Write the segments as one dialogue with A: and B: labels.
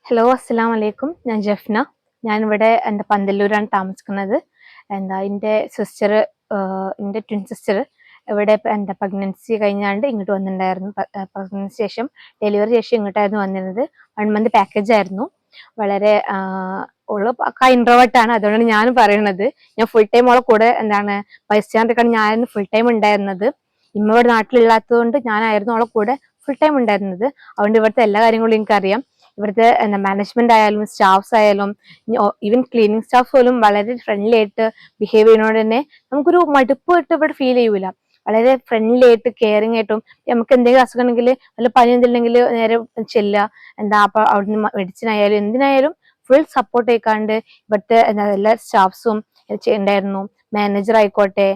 A: Hello അസ്സലാം വലൈക്കും. ഞാൻ ജഫ്ന. ഞാനിവിടെ പന്തല്ലൂരാണ് താമസിക്കുന്നത്. എൻ്റെ സിസ്റ്റർ, എൻ്റെ ട്വിൻ സിസ്റ്റർ ഇവിടെ പ്രഗ്നൻസി കഴിഞ്ഞാണ്ട് ഇങ്ങോട്ട് വന്നിട്ടുണ്ടായിരുന്നു. പ്രഗ്നൻസി ശേഷം ഡെലിവറി ശേഷം ഇങ്ങോട്ടായിരുന്നു വന്നിരുന്നത്. 1 മന്ത് പാക്കേജ് ആയിരുന്നു. വളരെ ഓള് ഇൻട്രോവേർട്ട് ആണ്. അതുകൊണ്ടാണ് ഞാൻ പറയുന്നത്. ഞാൻ ഫുൾ ടൈം ഓളെ കൂടെ ബൈസ്റ്റാൻഡർ ഞാൻ ഫുൾ ടൈം ഉണ്ടായിരുന്നത്. ഇമ്മ ഇവിടെ നാട്ടിലില്ലാത്തത് കൊണ്ട് ഞാനായിരുന്നു അവളെ കൂടെ ഫുൾ ടൈം ഉണ്ടായിരുന്നത്. അതുകൊണ്ട് ഇവിടുത്തെ എല്ലാ കാര്യങ്ങളും എനിക്കറിയാം. ഇവിടുത്തെ മാനേജ്മെന്റ് ആയാലും സ്റ്റാഫ്സ് ആയാലും ഈവൻ ക്ലീനിങ് സ്റ്റാഫ് പോലും വളരെ ഫ്രണ്ട്ലി ആയിട്ട് ബിഹേവ് ചെയ്യുന്നതുകൊണ്ട് തന്നെ നമുക്കൊരു മടുപ്പായിട്ട് ഇവിടെ ഫീൽ ചെയ്യൂല. വളരെ ഫ്രണ്ട്ലി ആയിട്ട് കെയറിങ് ആയിട്ടും നമുക്ക് എന്തെങ്കിലും അസുഖം ഉണ്ടെങ്കിൽ വല്ല പനി എന്തെങ്കിലും നേരെ ചെല്ലുക, അപ്പൊ അവിടുന്ന് മെഡിസിൻ ആയാലും എന്തിനായാലും ഫുൾ സപ്പോർട്ട് ചെയ്യിക്കാണ്ട് ഇവിടുത്തെ എല്ലാ സ്റ്റാഫ്സും ഉണ്ടായിരുന്നു. മാനേജർ ആയിക്കോട്ടെ,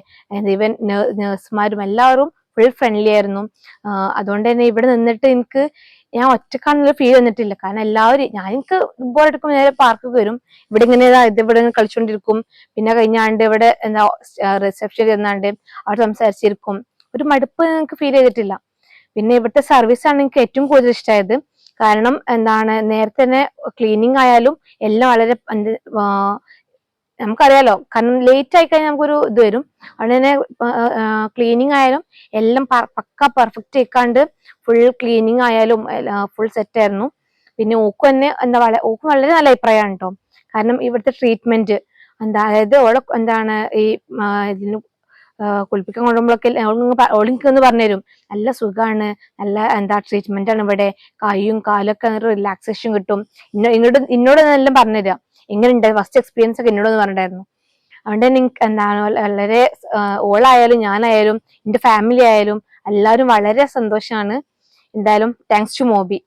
A: ഈവൻ നേഴ്സുമാരും എല്ലാവരും ഫുൾ ഫ്രണ്ട്ലി ആയിരുന്നു. അതുകൊണ്ട് തന്നെ ഇവിടെ നിന്നിട്ട് ഞാൻ ഒറ്റക്കാണെന്നുള്ള ഫീൽ വന്നിട്ടില്ല. കാരണം എല്ലാവരും എനിക്ക് ബോറടിക്കും നേരെ പാർക്ക് വരും. ഇവിടെ ഇവിടെ കളിച്ചോണ്ടിരിക്കും. പിന്നെ കഴിഞ്ഞാണ്ട് ഇവിടെ റിസപ്ഷൻ ചെന്നാണ്ട് അവിടെ സംസാരിച്ചിരിക്കും. ഒരു മടുപ്പ് എനിക്ക് ഫീൽ ചെയ്തിട്ടില്ല. പിന്നെ ഇവിടുത്തെ സർവീസ് ആണ് എനിക്ക് ഏറ്റവും കൂടുതൽ ഇഷ്ടമായത്. കാരണം നേരത്തെ തന്നെ ക്ലീനിങ് ആയാലും എല്ലാം വളരെ നമുക്കറിയാലോ, കാരണം ലേറ്റ് ആയി കഴിഞ്ഞാൽ നമുക്കൊരു ഇത് വരും. അതുകൊണ്ട് തന്നെ ക്ലീനിങ് ആയാലും എല്ലാം പക്ക പെർഫെക്റ്റ് ആയിക്കാണ്ട് ഫുൾ ക്ലീനിങ് ആയാലും ഫുൾ സെറ്റ് ആയിരുന്നു. പിന്നെ ഓക്ക് തന്നെ ഓക്ക് വളരെ നല്ല അഭിപ്രായമാണ് കേട്ടോ. കാരണം ഇവിടുത്തെ ട്രീറ്റ്മെന്റ് അതായത് ഓളെ ഈ ഇതിന് കുളിപ്പിക്കാൻ കൊണ്ടുപോകുമ്പോഴൊക്കെ ഓളിങ്ങ് പറഞ്ഞുതരും, നല്ല സുഖമാണ്, നല്ല ട്രീറ്റ്മെന്റ് ആണ് ഇവിടെ, കൈയും കാലൊക്കെ റിലാക്സേഷൻ കിട്ടും. എന്നോട് എല്ലാം പറഞ്ഞുതരാ, എങ്ങനെയുണ്ട് ഫസ്റ്റ് എക്സ്പീരിയൻസ് ഒക്കെ എന്നോടൊന്ന് പറഞ്ഞിട്ടായിരുന്നു. അതുകൊണ്ട് തന്നെ വളരെ ഓളായാലും ഞാനായാലും എൻ്റെ ഫാമിലി ആയാലും എല്ലാവരും വളരെ സന്തോഷമാണ്. എന്തായാലും താങ്ക്സ് ടു മോബി.